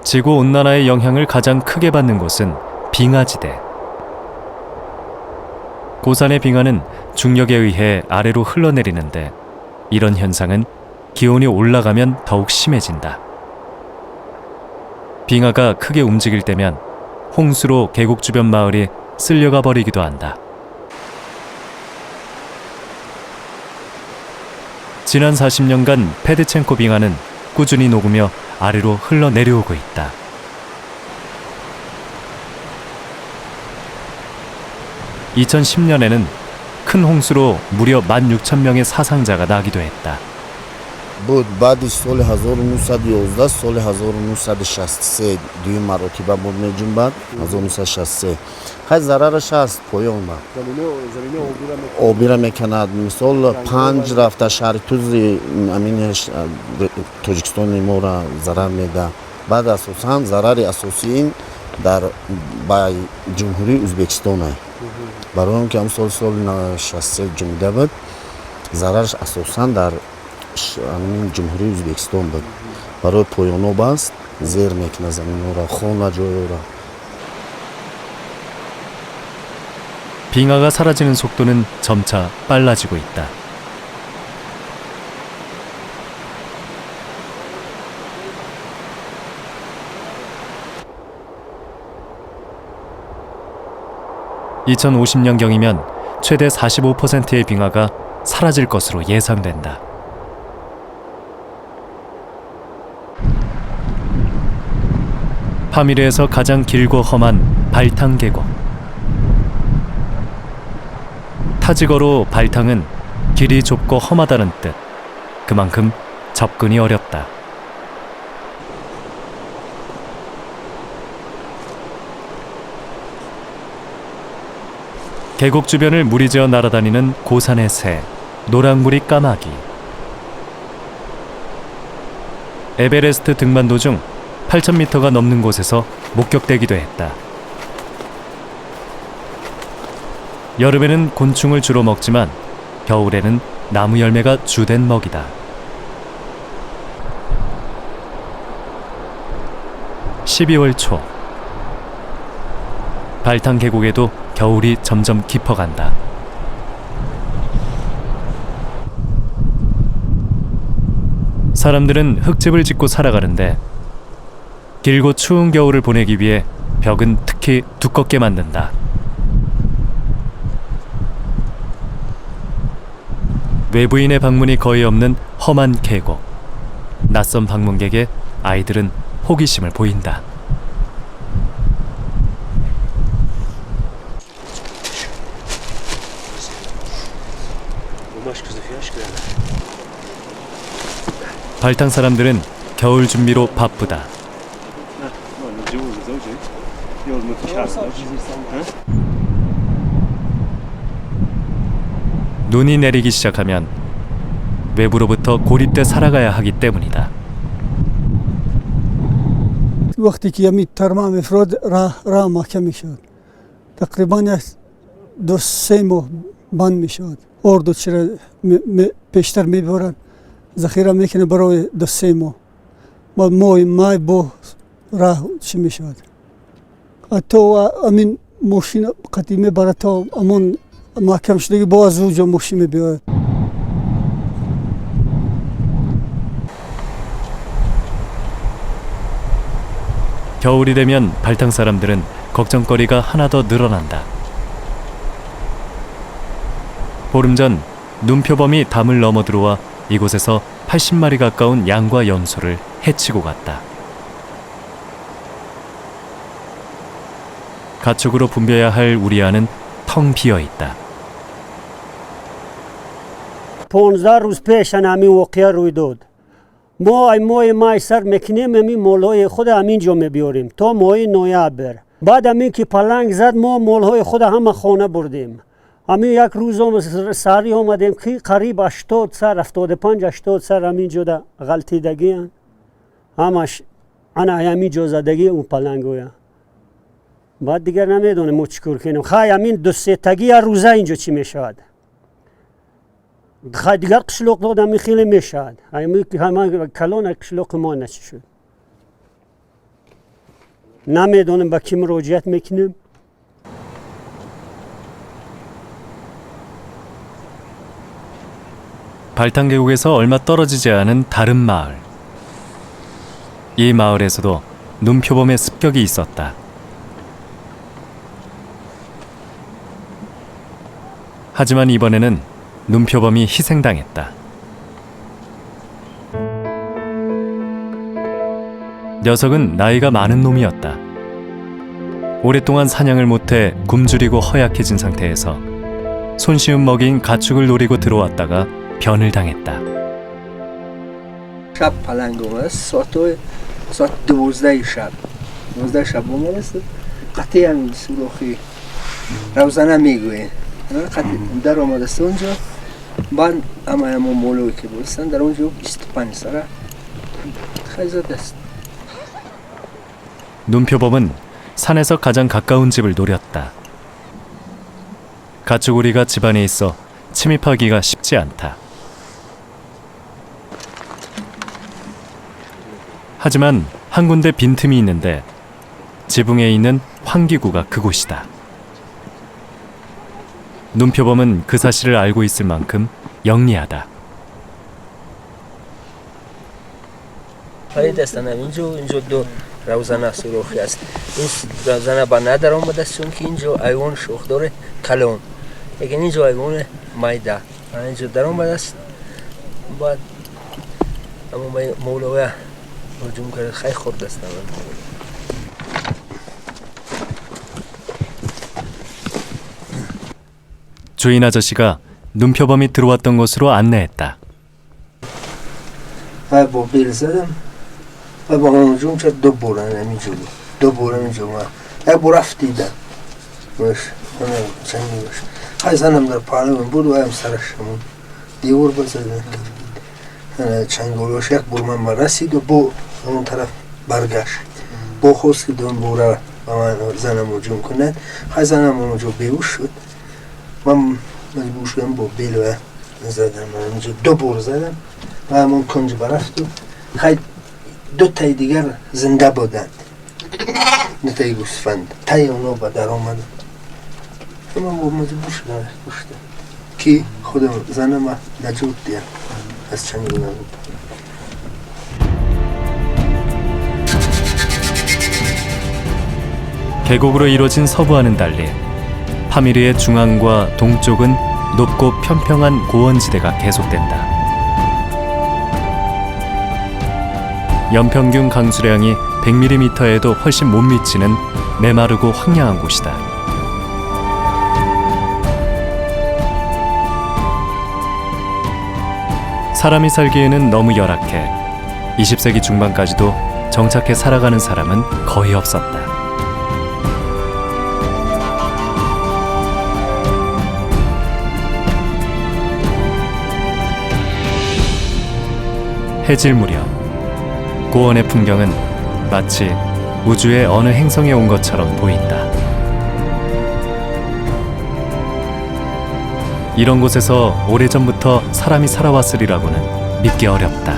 지구온난화의 영향을 가장 크게 받는 곳은 빙하지대. 고산의 빙하는 중력에 의해 아래로 흘러내리는데 이런 현상은 기온이 올라가면 더욱 심해진다. 빙하가 크게 움직일 때면 홍수로 계곡 주변 마을이 쓸려가 버리기도 한다. 지난 40년간 페드첸코 빙하는 꾸준히 녹으며 아래로 흘러내려오고 있다. (2010년에는) 큰 홍수로 무려 16,000명의 사상자가 나기도 했다. بود بعد سال 1911 سال 1963 دوی مراتبه بود میجنبد 1963 خیلی ضررش هست پایان ما آبی را میکند مثال 5 رفته شهر توز امین تاجیکستان ما را ضرر میده بعد اساسا ضرر اساسی این در با جمهوری ازبکستان است برای اون که هم سال 63 جمعیده بود ضررش اساسا در جمهوری ازبکستان بود برای پایاناب است زیر میکنه زمین را خانه جای را. 빙하가 사라지는 속도는 점차 빨라지고 있다. (2050년경이면) 최대 45%의 빙하가 사라질 것으로 예상된다. 파미르에서 가장 길고 험한 발탕 계곡. 타지거로 발탕은 길이 좁고 험하다는 뜻. 그만큼 접근이 어렵다. 계곡 주변을 무리지어 날아다니는 고산의 새, 노랑무리 까마귀. 에베레스트 등반 도중 8,000m가 넘는 곳에서 목격되기도 했다. 여름에는 곤충을 주로 먹지만 겨울에는 나무 열매가 주된 먹이다. 12월 초 발탕 계곡에도 겨울이 점점 깊어간다. 사람들은 흙집을 짓고 살아가는데 길고 추운 겨울을 보내기 위해 벽은 특히 두껍게 만든다. 외부인의 방문이 거의 없는 험한 계곡. 낯선 방문객에 아이들은 호기심을 보인다. 발탕 사람들은 겨울 준비로 바쁘다. 눈이 내리기 시작하면 외부로부터 고립돼 살아가야 하기 때문이다. وقتی که یمی ترمام افراد راه محکم میشد تقریبا 2-3 ماه بند میشد اردو چرا پیشتر میبرن ذخیره میکنه برای 2-3 ماه با مای با راه چی میشد حتی امین ماشین قدیمی برای تا امون محکم شدگی باز اونجا ماشین بیاید. 겨울이 되면 발탕 사람들은 걱정거리가 하나 더 늘어난다. 보름 전 눈표범이 담을 넘어 들어와 이곳에서 80마리 가까운 양과 염소를 해치고 갔다. 가축으로 분배해야 할 우리아는 텅 비어 있다. 15 روز پیش همین واقعه روی داد. ما مای سر میکنیم همین مالهای خود همین جا میبیاریم تا ماه نوامبر. بعد همین که پلنگ زد ما مالهای خود همه خانه بردیم. همین یک روز هم سری آمدیم که قریب 80 سر 75-80 سر همین جا غلطیدگی هن. همش انا همین جا زدگی اون پلنگویا. بعد دیگر نمیدونم ما چیکار کنیم. خواهی همین 2-3 تگی روزه اینجا چی میشود. خواهی دیگر قشلوق داد همین خیلی میشود. همین کلان قشلوق ما نچی شد. نمیدونم به کی مراجعت میکنیم. 발탕 계곡에서 얼마 떨어지지 않은 다른 마을. 이 마을에서도 눈표범의 습격이 있었다. 하지만 이번에는 눈표범이 희생당했다. 녀석은 나이가 많은 놈이었다. 오랫동안 사냥을 못해 굶주리고 허약해진 상태에서 손쉬운 먹이인 가축을 노리고 들어왔다가 변을 당했다. شب پلنگ اومد ساعت 12 شب اومد قطعی همین سوراخی روزنه میگوین در آمده است اونجا بعد همه مولوی که بودستن در اونجا 25 سره خیلی زده است. 눈표범은 산에서 가장 가까운 집을 노렸다. 가축우리가 집안에 있어 침입하기가 쉽지 않다. 하지만 한 군데 빈틈이 있는데 지붕에 있는 환기구가 그곳이다. 눈표범은 그 사실을 알고 있을 만큼 영리하다. خیلی دستن اینجا دو روزنه سوراخی است. این روزنه با ندر آمده است چون که اینجا ایوان شوخ داره کلون. لیکن اینجا ایوان مایده اینجا در آمده است. بعد اما مولوی هجوم کرد خیلی خورد است. 주인 아저씨가 눈표범이 들어왔던 곳으로 안내했다. با بیل زدم و با هجوم کرد دو بورن اینجا یک بور افتیدم باش چنگی باش خیلی زنم در پالم بود و هم سرشمون دیور بزدن چنگولی باش یک بور من رسید و با اون طرف برگشت با خواست که دون بوره و من زنم هجوم کنن خیلی زنم اونجا بیوش شد من مجبور شدم با بیل و زدم من اینجا دو بور زدم و همون کنج برفت و خیلی دو تای دیگر زنده بودند دو تای گوسفند تای اونا با در آمد اما با مجبور شدم کشتم که خودم زنم نجات دیم از چنگ اونا بود. 계곡으로 이루어진 서부와는 달리 파미르의 중앙과 동쪽은 높고 평평한 고원지대가 계속된다. 연평균 강수량이 100mm에도 훨씬 못 미치는 메마르고 황량한 곳이다. 사람이 살기에는 너무 열악해 20세기 중반까지도 정착해 살아가는 사람은 거의 없었다. 해질 무렵 고원의 풍경은 마치 우주의 어느 행성에 온 것처럼 보인다. 이런 곳에서 오래전부터 사람이 살아왔으리라고는 믿기 어렵다.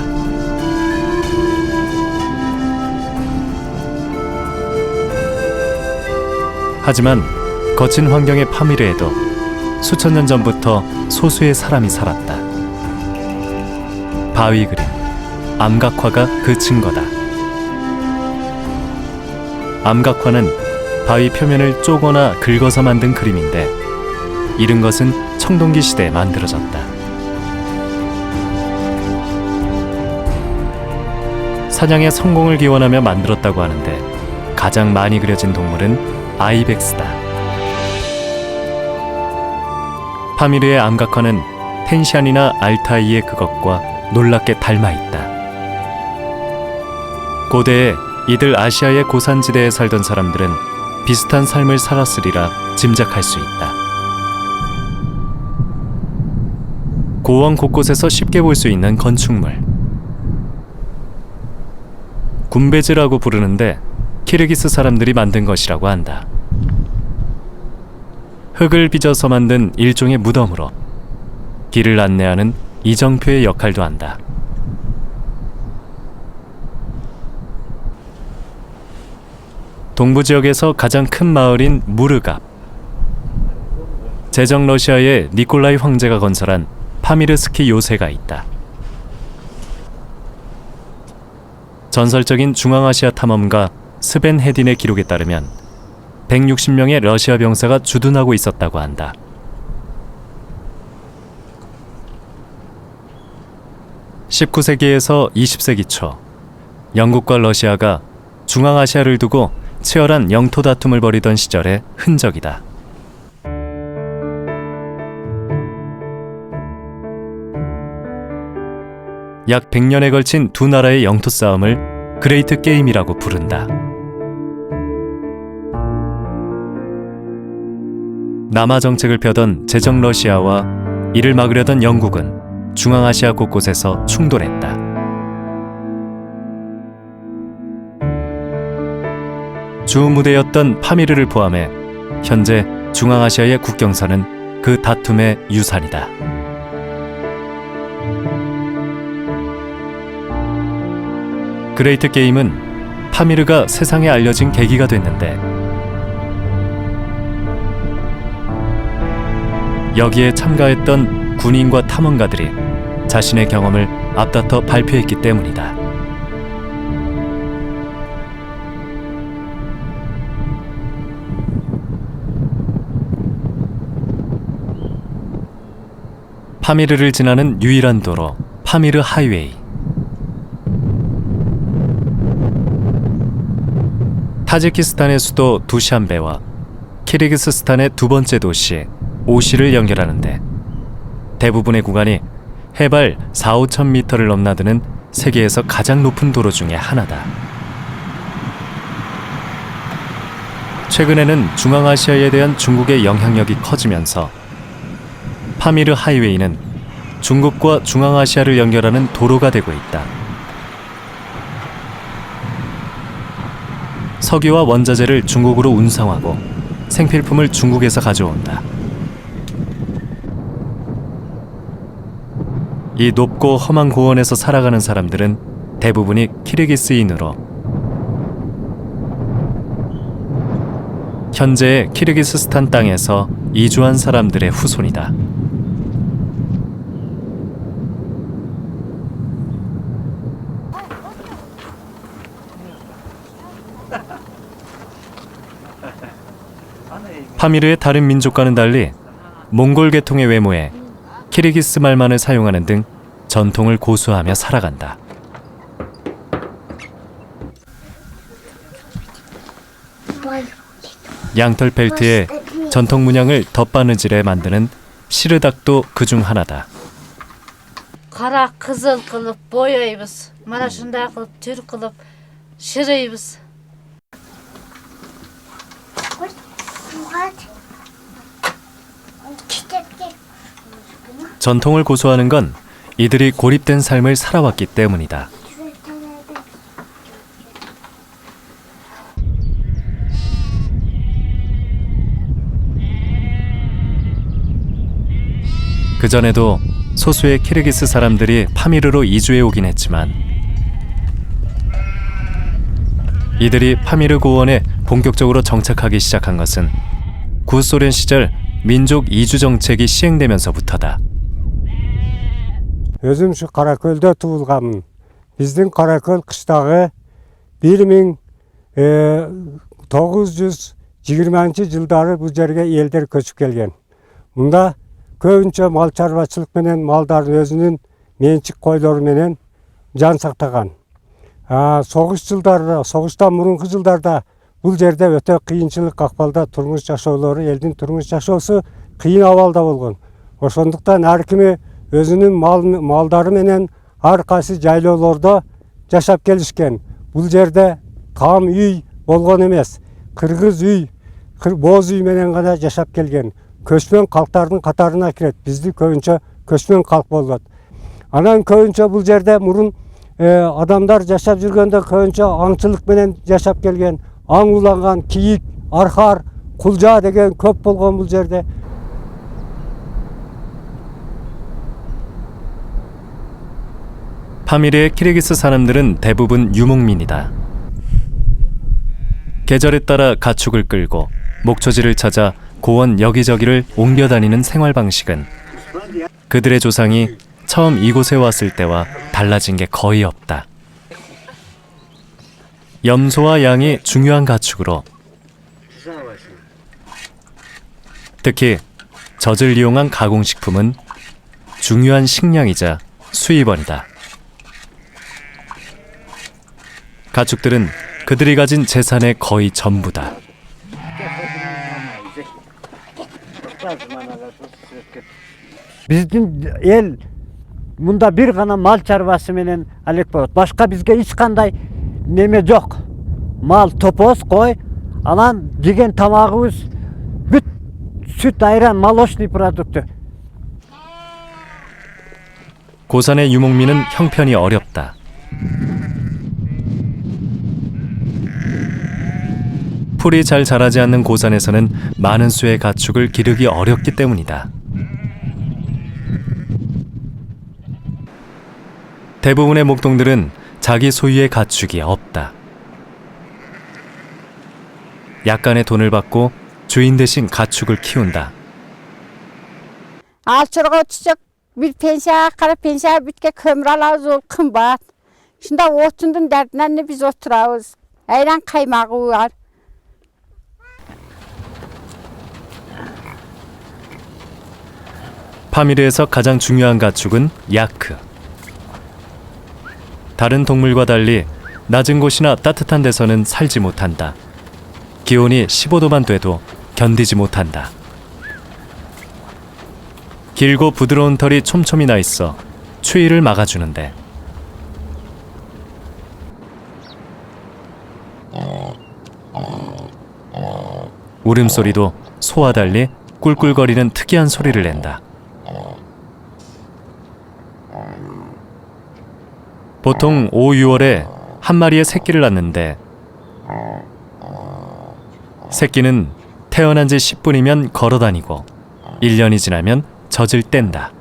하지만 거친 환경의 파미르에도 수천 년 전부터 소수의 사람이 살았다. 바위 그림, 암각화가 그 증거다. 암각화는 바위 표면을 쪼거나 긁어서 만든 그림인데 이른 것은 청동기 시대에 만들어졌다. 사냥의 성공을 기원하며 만들었다고 하는데 가장 많이 그려진 동물은 아이벡스다. 파미르의 암각화는 텐시안이나 알타이의 그것과 놀랍게 닮아 있다. 고대에 이들 아시아의 고산지대에 살던 사람들은 비슷한 삶을 살았으리라 짐작할 수 있다. 고원 곳곳에서 쉽게 볼 수 있는 건축물. 군베즈라고 부르는데 키르기스 사람들이 만든 것이라고 한다. 흙을 빚어서 만든 일종의 무덤으로 길을 안내하는 이정표의 역할도 한다. 동부 지역에서 가장 큰 마을인 무르갑. 제정 러시아의 니콜라이 황제가 건설한 파미르스키 요새가 있다. 전설적인 중앙아시아 탐험가 스벤 헤딘의 기록에 따르면 160명의 러시아 병사가 주둔하고 있었다고 한다. (19세기에서 20세기) 초 영국과 러시아가 중앙아시아를 두고 치열한 영토 다툼을 벌이던 시절의 흔적이다. 약 100년에 걸친 두 나라의 영토 싸움을 그레이트 게임이라고 부른다. 남하 정책을 펴던 제정 러시아와 이를 막으려던 영국은 중앙아시아 곳곳에서 충돌했다. 주 무대였던 파미르를 포함해 현재 중앙아시아의 국경선은 그 다툼의 유산이다. 그레이트 게임은 파미르가 세상에 알려진 계기가 됐는데, 여기에 참가했던 군인과 탐험가들이 자신의 경험을 앞다퉈 발표했기 때문이다. 파미르를 지나는 유일한 도로, 파미르 하이웨이. 타지키스탄의 수도 두샨베와 키르기스스탄의 두 번째 도시 오시를 연결하는데 대부분의 구간이 해발 4-5천 미터를 넘나드는 세계에서 가장 높은 도로 중에 하나다. 최근에는 중앙아시아에 대한 중국의 영향력이 커지면서 파미르 하이웨이는 중국과 중앙아시아를 연결하는 도로가 되고 있다. 석유와 원자재를 중국으로 운송하고 생필품을 중국에서 가져온다. 이 높고 험한 고원에서 살아가는 사람들은 대부분이 키르기스인으로 현재의 키르기스스탄 땅에서 이주한 사람들의 후손이다. 파미르의 다른 민족과는 달리 몽골 계통의 외모에 키르기스 말만을 사용하는 등 전통을 고수하며 살아간다. 양털 펠트에 전통 문양을 덧바느질해 만드는 시르닥도 그중 하나다. Qara qizil qilib bo'yaymiz. Mana shunday qilib tur qilib shiraymiz. 전통을 고수하는 건 이들이 고립된 삶을 살아왔기 때문이다. 그전에도 소수의 키르기스 사람들이 파미르로 이주해 오긴 했지만 이들이 파미르 고원에 본격적으로 정착하기 시작한 것은 구소련 시절 민족 이주 정책이 시행되면서부터다. Өзім шу Қаракөлде туылғамын. Біздің Қаракөл қыштағы 1920 жылдары бұл жерге елдер көшіп келген. Мұнда көбінше мал шаруашылық менен малдардың өзінің меншік қойлары менен жан сақтаған. Соғыстан мұрынғы жылдарда бұл жерде өте қиыншылық қақпалда тұрмыш жашоолору, елдің тұрмыш жашоосу қиын абалда болған. Ошондуктан әркімі өзінің малдары менен арқасы жайлоолордо жашап келишкен. Бұл жерде там үй болгон эмес, кыргыз үй, боз үй менен гана жашап келген. Көчмөн калктардын катарына кирет. Бизди көбүнчө көчмөн калк болот. Анан көбүнчө бұл жерде мурун адамдар жашап жүргөндө көбүнчө аңчылык менен жашап келген. Аң уланган, кийик, архар, кулжа деген көп болгон бұл жерде. 파미르의 키르기스 사람들은 대부분 유목민이다. 계절에 따라 가축을 끌고 목초지를 찾아 고원 여기저기를 옮겨 다니는 생활 방식은 그들의 조상이 처음 이곳에 왔을 때와 달라진 게 거의 없다. 염소와 양이 중요한 가축으로 특히 젖을 이용한 가공식품은 중요한 식량이자 수입원이다. 가축들은 그들이 가진 재산의 거의 전부다. Биздин эл мында бир гана мал чарбасы менен алек болот. Башка бизге эч кандай неме жок. Мал, топоз, кой, анан жеген тамагыбыз бүт сүт, айран, молочный продукты. 고산의 유목민은 형편이 어렵다. 풀이 잘 자라지 않는 고산에서는 많은 수의 가축을 기르기 어렵기 때문이다. 대부분의 목동들은 자기 소유의 가축이 없다. 약간의 돈을 받고 주인 대신 가축을 키운다. Alçırğa düşecek bir pensiya, kara pensiya bütke kömür alağız ol kımbat. Şunda otundun derdinden biz oturağız. Ayran kaymağı var. 파미르에서 가장 중요한 가축은 야크. 다른 동물과 달리 낮은 곳이나 따뜻한 데서는 살지 못한다. 기온이 15도만 돼도 견디지 못한다. 길고 부드러운 털이 촘촘히 나 있어 추위를 막아주는데 울음소리도 소와 달리 꿀꿀거리는 특이한 소리를 낸다. 보통 5, 6월에 한 마리의 새끼를 낳는데 새끼는 태어난 지 10분이면 걸어다니고 1년이 지나면 젖을 뗀다.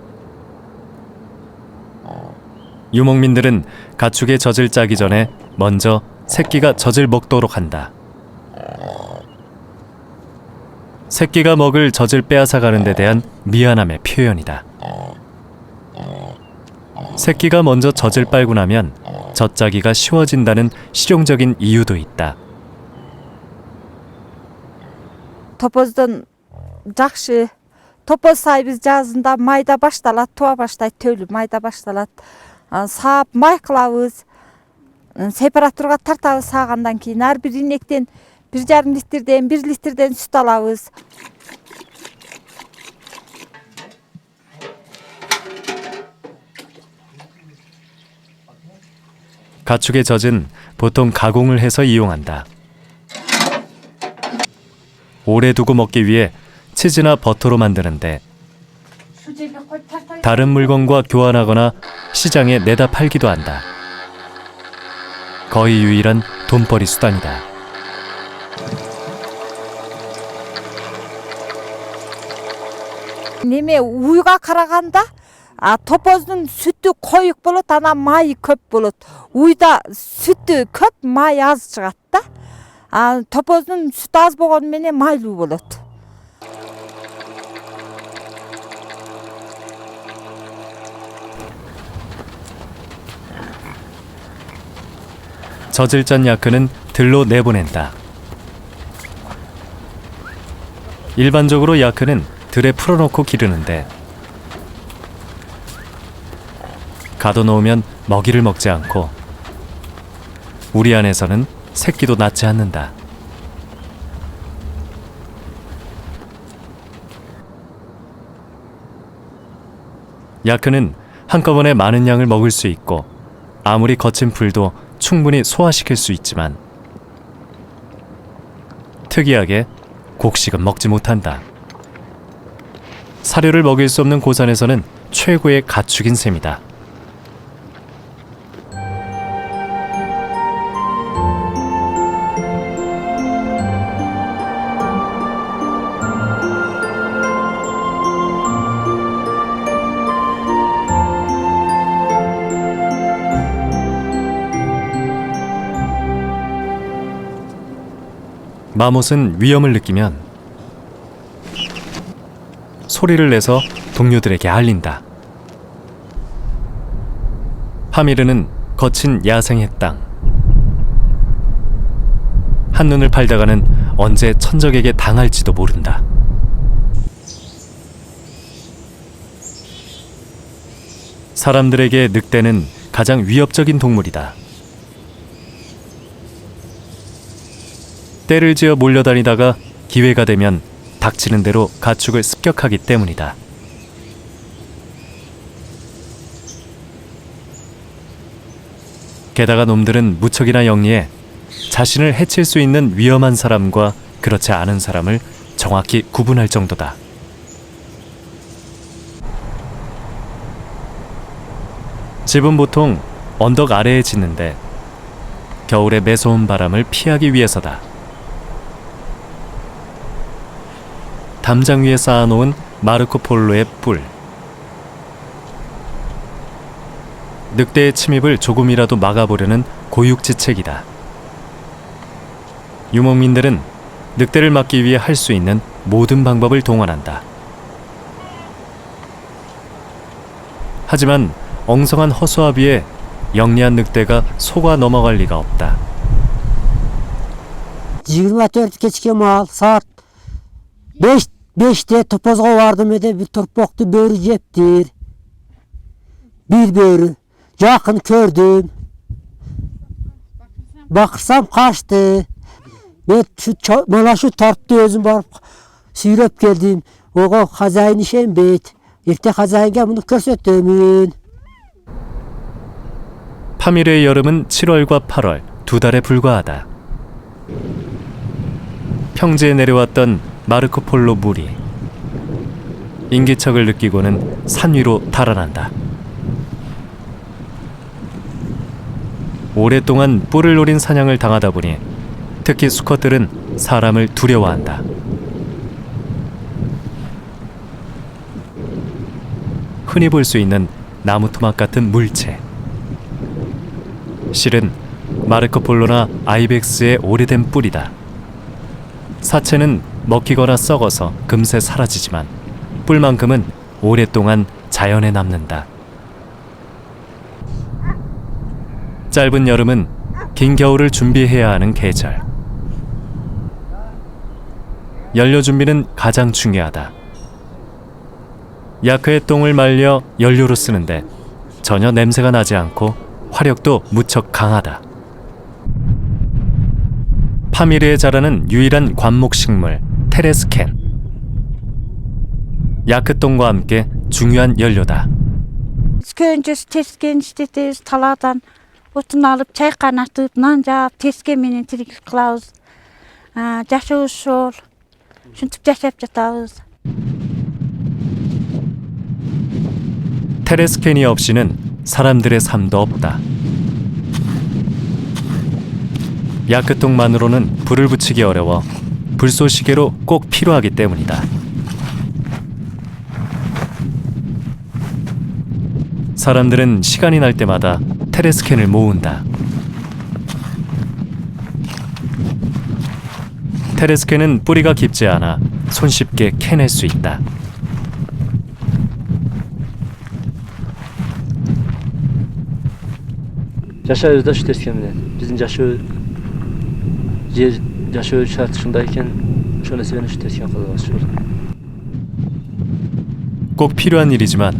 유목민들은 가축의 젖을 짜기 전에 먼저 새끼가 젖을 먹도록 한다. 새끼가 먹을 젖을 빼앗아 가는 데 대한 미안함의 표현이다. 새끼가 먼저 젖을 빨고 나면 젖 짜기가 쉬워진다는 실용적인 이유도 있다. Topozdan жақсы. Topoz sayımız жазында майда baştalat, tuğa baştay tölü майда baştalat. Saap may kılavuz. Separaturga tartağız sağandan keyin her bir inekten 1,5 litrden 1 litrden süt alavuz. 가축의 젖은 보통 가공을 해서 이용한다. 오래 두고 먹기 위해 치즈나 버터로 만드는데 다른 물건과 교환하거나 시장에 내다 팔기도 한다. 거의 유일한 돈벌이 수단이다. Neme uyga qaraganda topozdun sütü koyuk bolot, ana mayı köp bolot. Uyda sütü köp, may az çıgat da. Topozdun sütü az bolgan mene maylı bolot. 젖을 짠 야크는 들로 내보낸다. 일반적으로 야크는 들에 풀어놓고 기르는데 가둬놓으면 먹이를 먹지 않고 우리 안에서는 새끼도 낳지 않는다. 야크는 한꺼번에 많은 양을 먹을 수 있고 아무리 거친 풀도 충분히 소화시킬 수 있지만 특이하게 곡식은 먹지 못한다. 사료를 먹일 수 없는 고산에서는 최고의 가축인 셈이다. 마못은 위험을 느끼면 소리를 내서 동료들에게 알린다. 파미르는 거친 야생의 땅. 한눈을 팔다가는 언제 천적에게 당할지도 모른다. 사람들에게 늑대는 가장 위협적인 동물이다. 떼를 지어 몰려다니다가 기회가 되면 닥치는 대로 가축을 습격하기 때문이다. 게다가 놈들은 무척이나 영리해 자신을 해칠 수 있는 위험한 사람과 그렇지 않은 사람을 정확히 구분할 정도다. 집은 보통 언덕 아래에 짓는데 겨울의 매서운 바람을 피하기 위해서다. 담장 위에 쌓아놓은 마르코폴로의 뿔. 늑대의 침입을 조금이라도 막아보려는 고육지책이다. 유목민들은 늑대를 막기 위해 할 수 있는 모든 방법을 동원한다. 하지만 엉성한 허수아비에 영리한 늑대가 속아 넘어갈 리가 없다. 24 keçke mal saat 5'te topozga vardım ede bir torpoktu börü jeptir. Bir börü yakın gördüm. Bakırsam kaçtı. Ben mana şu tarptı özüm barıp süyrep geldim. Oğa hazayın işen beyt. Erte hazayınga bunu körsöttömün. 파미르의 여름은 7월과 8월 2달에 불과하다. 평지에 내려왔던 마르코폴로 무리. 인기척을 느끼고는 산 위로 달아난다. 오랫동안 뿔을 노린 사냥을 당하다 보니 특히 수컷들은 사람을 두려워한다. 흔히 볼 수 있는 나무 토막 같은 물체. 실은 마르코폴로나 아이벡스의 오래된 뿔이다. 사체는 먹히거나 썩어서 금세 사라지지만 뿔만큼은 오랫동안 자연에 남는다. 짧은 여름은 긴 겨울을 준비해야 하는 계절. 연료 준비는 가장 중요하다. 야크의 똥을 말려 연료로 쓰는데 전혀 냄새가 나지 않고 화력도 무척 강하다. 파미르에 자라는 유일한 관목식물 테레스켄. 야크똥과 함께 중요한 연료다. Öncesi tesken işletiyoruz taladan. Otunu alıp çay kaynatıp nan jap teskenmenен tiriklik kılabız. Jaşabız şol. Şuntup jaşap jatabız. 테레스켄이 없이는 사람들의 삶도 없다. 야크똥만으로는 불을 붙이기 어려워 불쏘시개로 꼭 필요하기 때문이다. 사람들은 시간이 날 때마다 테레스켄을 모은다. 테레스켄은 뿌리가 깊지 않아 손쉽게 캐낼 수 있다. Yaşıyoruz da şu tezkemine. Bizim yaşıyor şartındayken şöyle seveni şu tezkem kılıyoruz. 꼭 필요한 일이지만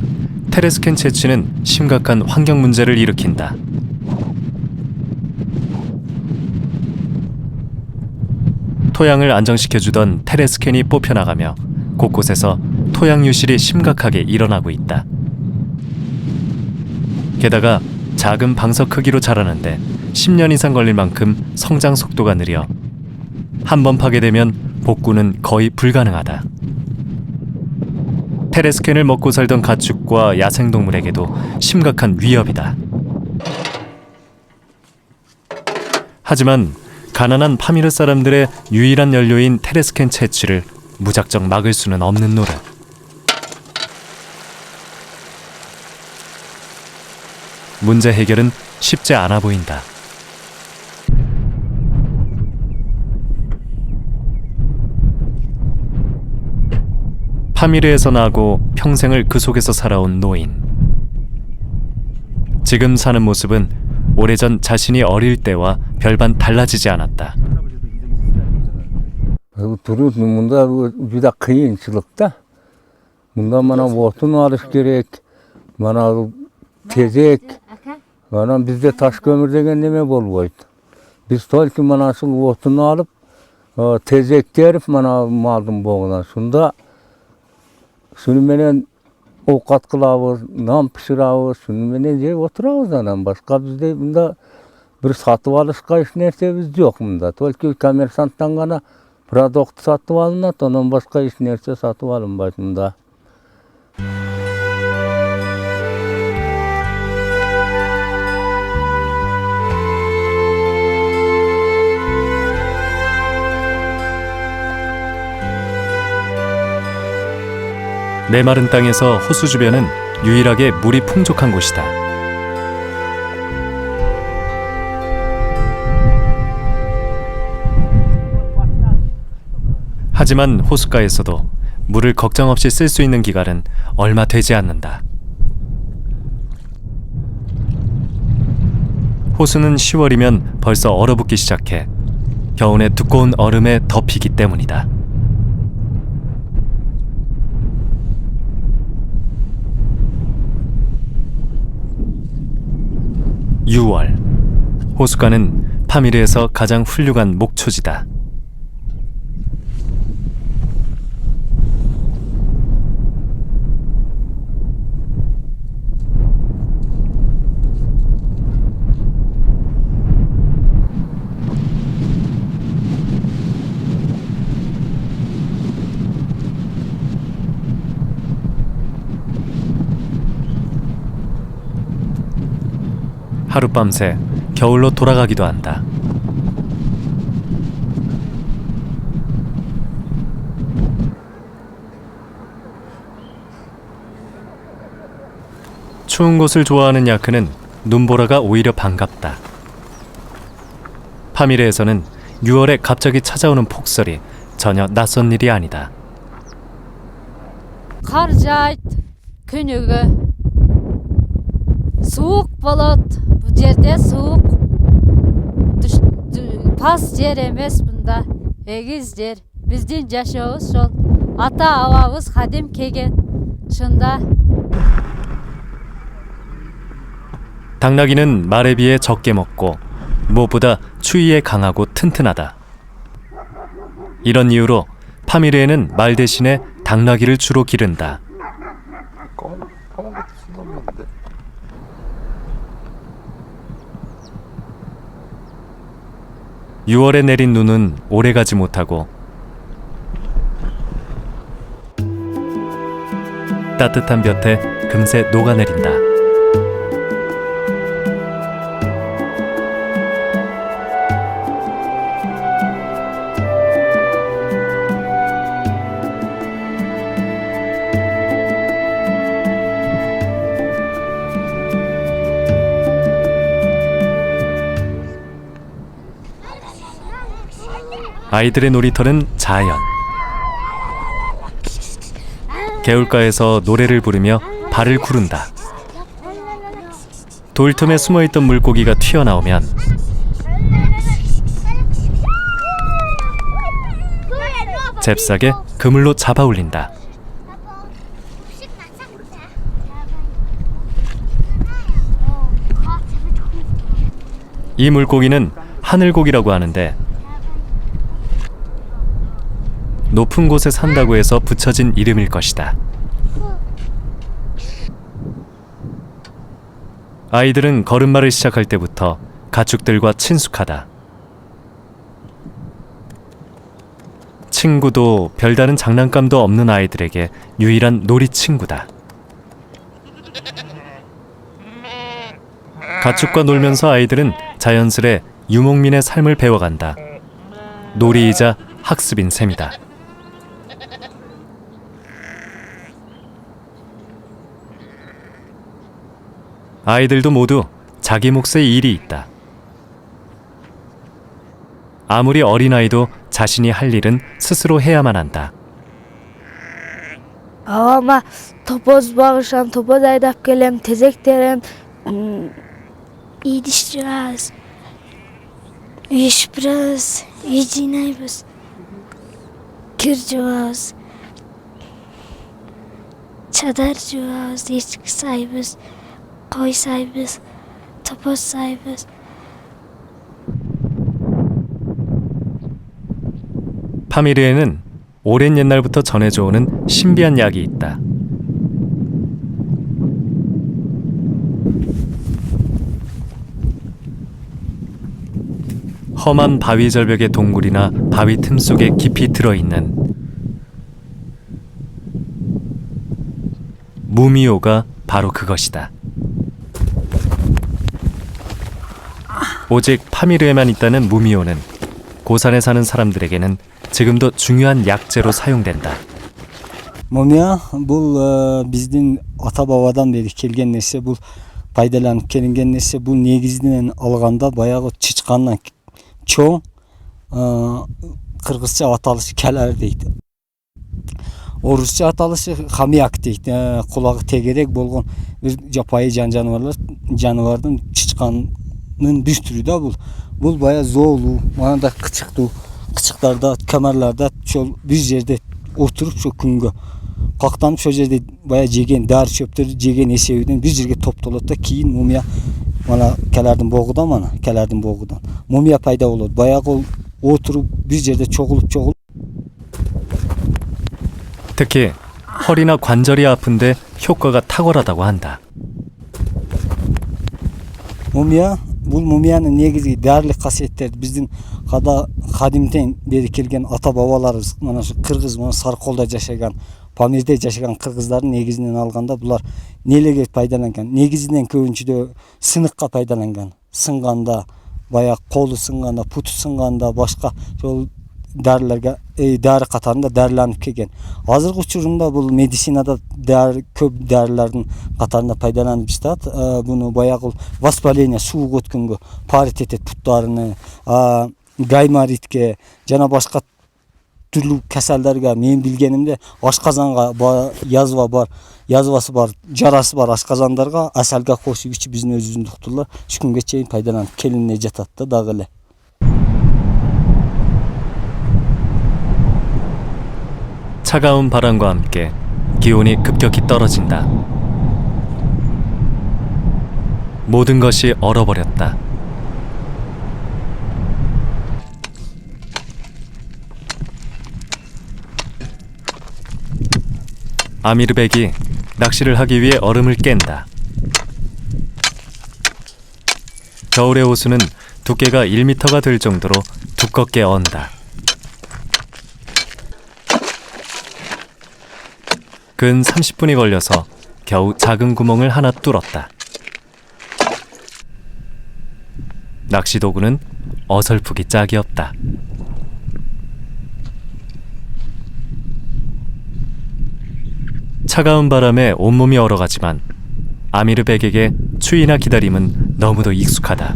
테레스켄 채취는 심각한 환경 문제를 일으킨다. 토양을 안정시켜주던 테레스켄이 뽑혀나가며 곳곳에서 토양 유실이 심각하게 일어나고 있다. 게다가 작은 방석 크기로 자라는데 10년 이상 걸릴 만큼 성장 속도가 느려 한 번 파괴되면 복구는 거의 불가능하다. 테레스켄을 먹고 살던 가축과 야생동물에게도 심각한 위협이다. 하지만 가난한 파미르 사람들의 유일한 연료인 테레스켄 채취를 무작정 막을 수는 없는 노릇. 문제 해결은 쉽지 않아 보인다. 파미르에서 나고 평생을 그 속에서 살아온 노인. 지금 사는 모습은 오래전 자신이 어릴 때와 별반 달라지지 않았다. Durup bunda bir kıyınçılıkta. Bunda bana otun alış gerek, bana tezek, bana bizde taş kömür degen neme bolboydu. Biz tolki bana şu otunu alıp tezek derip bana maldım boğulan. Şunu menen ovqat kılavuz, nam pişiravuz, şunu menen jep oturavuz anam. Başka bizde bunda bir satıp alışka hiç nersemiz yok bunda. Tolki kommersanttan gana produkt satıp alınat, ondan başka hiç nerse satıp alınmaydı bunda. 메마른 땅에서 호수 주변은 유일하게 물이 풍족한 곳이다. 하지만 호숫가에서도 물을 걱정 없이 쓸 수 있는 기간은 얼마 되지 않는다. 호수는 10월이면 벌써 얼어붙기 시작해 겨우내 두꺼운 얼음에 덮이기 때문이다. 6월, 호숫가는 파미르에서 가장 훌륭한 목초지다. 하룻밤새 겨울로 돌아가기도 한다. 추운 곳을 좋아하는 야크는 눈보라가 오히려 반갑다. 파미르에서는 6월에 갑자기 찾아오는 폭설이 전혀 낯선 일이 아니다. Kar jayt künügü. Soğuk balat. Bu yerde soğuk. Pas yer emes bunda. Egiz yer. Bizden yaşağız şol. Ata avavız kadim kegen. Şunda. 당나귀는 말에 비해 적게 먹고 무엇보다 추위에 강하고 튼튼하다. 이런 이유로 파미르에는 말 대신에 당나귀를 주로 기른다. (6월에) 내린 눈은 오래가지 못하고 따뜻한 볕에 금세 녹아내린다. 아이들의 놀이터는 자연. 개울가에서 노래를 부르며 발을 구른다. 돌틈에 숨어있던 물고기가 튀어나오면 잽싸게 그물로 잡아 올린다. 이 물고기는 하늘고기라고 하는데 높은 곳에 산다고 해서 붙여진 이름일 것이다. 아이들은 걸음마를 시작할 때부터 가축들과 친숙하다. 친구도 별다른 장난감도 없는 아이들에게 유일한 놀이 친구다. 가축과 놀면서 아이들은 자연스레 유목민의 삶을 배워간다. 놀이이자 학습인 셈이다. 아이들도 모두 자기 몫의 일이 있다. 아무리 어린아이도 자신이 할 일은 스스로 해야만 한다. Avama topoz bağışan, topoz aydap gelem, tezek terem, yediştirez, yişprez, yedineybіз, kircivaz, çadarcivaz, ешкі sayбыз, қой sayбыз, topoz sayбыз. 파미르에는 오랜 옛날부터 전해져 오는 신비한 약이 있다. 험한 바위 절벽의 동굴이나 바위 틈 속에 깊이 들어있는 무미호가 바로 그것이다. 오직 파미르에만 있다는 무미호는 고산에 사는 사람들에게는 지금도 중요한 약재로 사용된다. Mumya bu bizden ata babadan beri kelgen nerse bu пайдаланып келинген нерсе бул негизинен алганда баягы чычкандан чоң кыргызча аталышы калар дейт. Орусча аталышы хамяк дейт. Кулагы тегерек болгон бир жапайы жаныбардын чычканын бир түрү да бул. Бул бая зоолуу, манада кычыктарда, камарларда чол бир жерде отуруп чо күнгө кактанып шо жерде бая жеген дар чөптөрдү жеген эсебинен бир жерге топтолот да кийин мумия мана калардын богудан мумия пайда болот. Баягы отуруп бир жерде чогулуп 특히 허리나 관절이 아픈데 효과가 탁월하다고 한다. Mumya, bul mumyanın negizgi därlik kasiyetleri bizdin kadimten beri kelgen ata babalarыбыз, mana şu Kırgız, mana Sarkolda жашаган, Pamir'de жашаган кыргыздардын негизинен алганда булар нелеге пайдаланган? Негизинен көбүнчүдө сыныкка пайдаланган. Сынганда, баягы колу сынганда, путу сынганда, башка жол дәрілерге, дәрі қатарында дәріланып келген. Азыркы учурунда бул медицинада көп дәрілердин қатарында пайдаланып жатат. Буну баягы воспаление, суук өткөнгө парит этет путтарыны, гайморитке жана башка түрлүү каселдерге мен билгенимде ашказанга язвасы бар, жарасы бар ашказандарга асалга кошуп ичип биздин өзүбүздүн доктурлар үч күнгө чейин пайдаланып келине жатат да дагы эле. 차가운 바람과 함께 기온이 급격히 떨어진다. 모든 것이 얼어버렸다. 아미르백이 낚시를 하기 위해 얼음을 깬다. 겨울의 호수는 두께가 1m가 될 정도로 두껍게 언다. 근 30분이 걸려서 겨우 작은 구멍을 하나 뚫었다. 낚시 도구는 어설프기 짝이 없다. 차가운 바람에 온몸이 얼어가지만 아미르백에게 추위나 기다림은 너무도 익숙하다.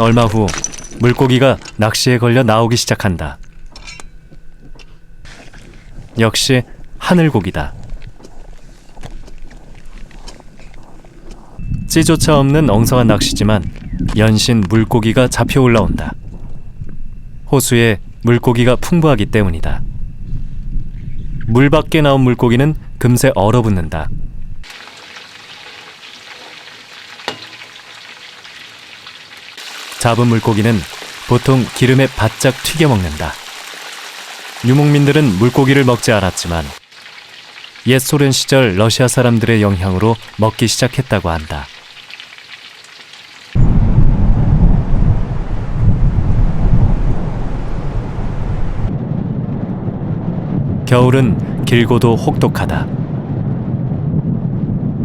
얼마 후 물고기가 낚시에 걸려 나오기 시작한다. 역시 하늘고기다. 찌조차 없는 엉성한 낚시지만 연신 물고기가 잡혀 올라온다. 호수에 물고기가 풍부하기 때문이다. 물 밖에 나온 물고기는 금세 얼어붙는다. 잡은 물고기는 보통 기름에 바짝 튀겨 먹는다. 유목민들은 물고기를 먹지 않았지만 옛 소련 시절 러시아 사람들의 영향으로 먹기 시작했다고 한다. 겨울은 길고도 혹독하다.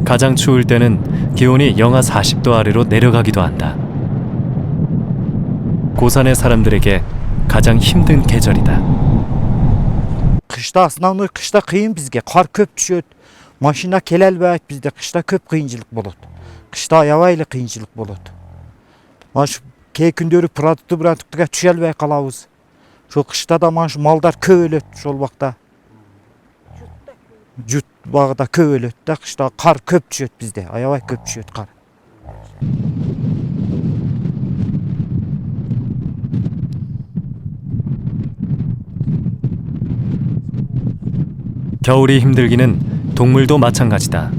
가장 추울 때는 기온이 영하 40도 아래로 내려가기도 한다. 고산의 사람들에게 가장 힘든 계절이다. Kışta основной kışta kıyın bizge. Kar köp düşöt. Maşina kelelbeyt bizde kışta köp kıyınçılık bolot. Kışta ayavayla kıyınçılık bolot. Maş key kündörü pratıktıga düşelbey kalabız. Şu kışta da mana şu malдар көп өлөт ошол убакта. Жут багда көп өлөт да, кышта кар көп түшөт бизде, аябай көп түшөт кар. 겨울이 힘들기는 동물도 마찬가지다.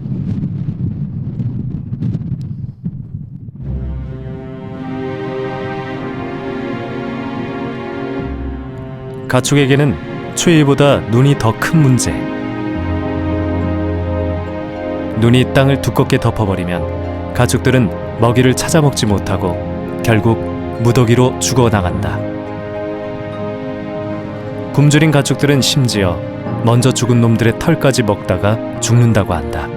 가축에게는 추위보다 눈이 더 큰 문제. 눈이 땅을 두껍게 덮어버리면 가축들은 먹이를 찾아 먹지 못하고 결국 무더기로 죽어나간다. 굶주린 가축들은 심지어 먼저 죽은 놈들의 털까지 먹다가 죽는다고 한다.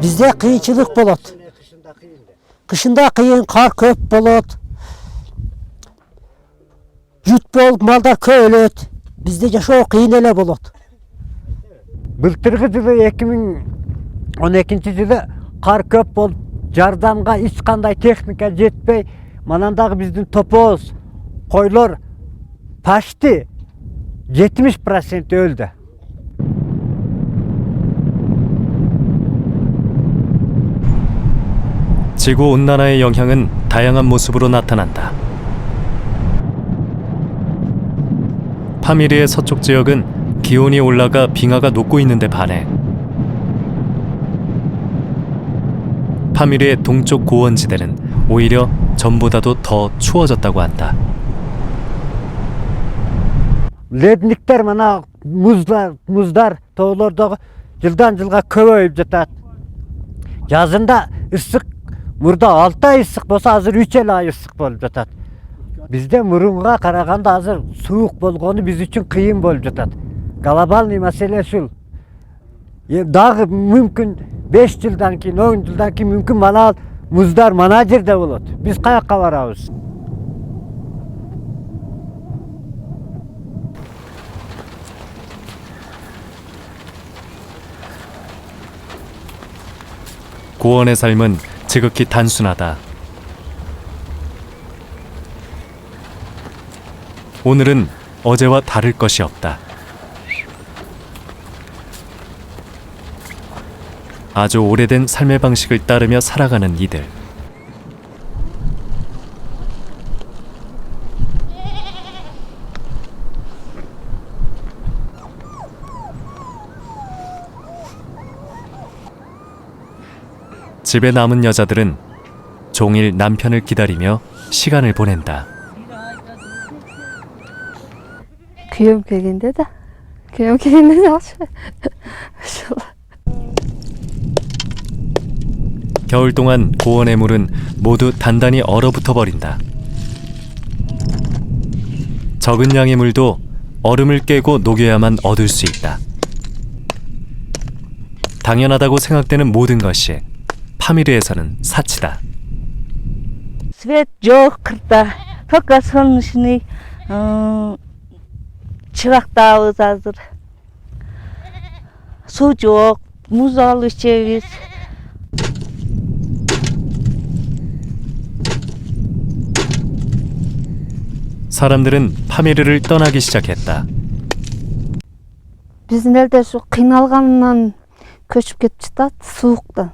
Bizde kıyınçılık bolot. Kışında kıyın, kar köp bolot. Jut bolup malдар көп өлөт. Bizde yaşao kıyın ele bolot. Былтырғы жылы 2012 жылы қар көп болып, жардамға ешқандай техника жетпей, манандағы біздің топоз, қойлар почти 70% өлді. 지구 온난화의 영향은 다양한 모습으로 나타난다. 파미리의 서쪽 지역은 기온이 올라가 빙하가 녹고 있는데 반해 파미리의 동쪽 고원지대는 오히려 전보다도 더 추워졌다고 한다. Ledniktер мына muzдар тоолордогу жылдан жылга көбөйүп жатат. Жазында ысык, мурда 6 ай ысык болсо азыр 3 ай ысык болуп жатат. Бизде мурунга караганда азыр суук болгону биз үчүн кыйын болуп жатат. Глобальный маселе ушул. Дагы мүмкүн 5 жылдан кийин, 10 жылдан кийин мүмкүн мана муздар мана жерде болот. Биз каяка барабыз? 고원의 삶은 지극히 단순하다. 오늘은 어제와 다를 것이 없다. 아주 오래된 삶의 방식을 따르며 살아가는 이들. 집에 남은 여자들은 종일 남편을 기다리며 시간을 보낸다. Köyüm kelgende de. Köyüm kelgende de yaxşı. 겨울 동안 고원의 물은 모두 단단히 얼어붙어 버린다. 적은 양의 물도 얼음을 깨고 녹여야만 얻을 수 있다. 당연하다고 생각되는 모든 것이 파미르에서는 사치다. Свет жоқ қырта, только солнечный чырақтабыз азыр. Су жоқ, мұз алып ішеміз. 사람들은 파미르를 떠나기 시작했다. Bizim elde şu қиналғаннан көшіп кетіп жатады, суықтан,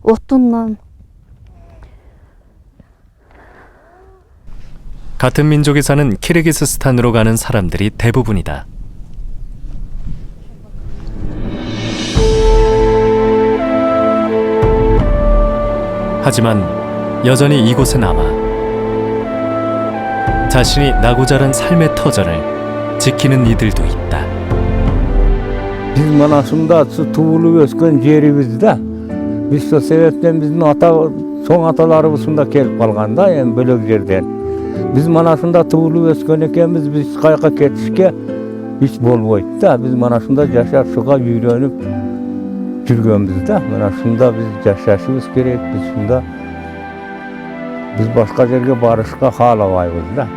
отыннан. 같은 민족이 사는 키르기스스탄으로 가는 사람들이 대부분이다. 하지만 여전히 이곳에 남아 자신이 나고 자란 삶의 터전을 지키는 이들도 있다. Biz mana şunda tuğulup ösken jerimizde. Biz o sebepten bizim son atalarımız şunda kelip kalganda, yani bölük yerden. Biz mana şunda tuğulup ösken ekemiz, biz kayka ketişke hiç bolboydu da. Biz mana şunda yaşar şuğa yürünüp жүргөнбүз. Mana şunda biz yaşaşыбыз керек, biz şunda biz başka жерге barışka halabайбыз da.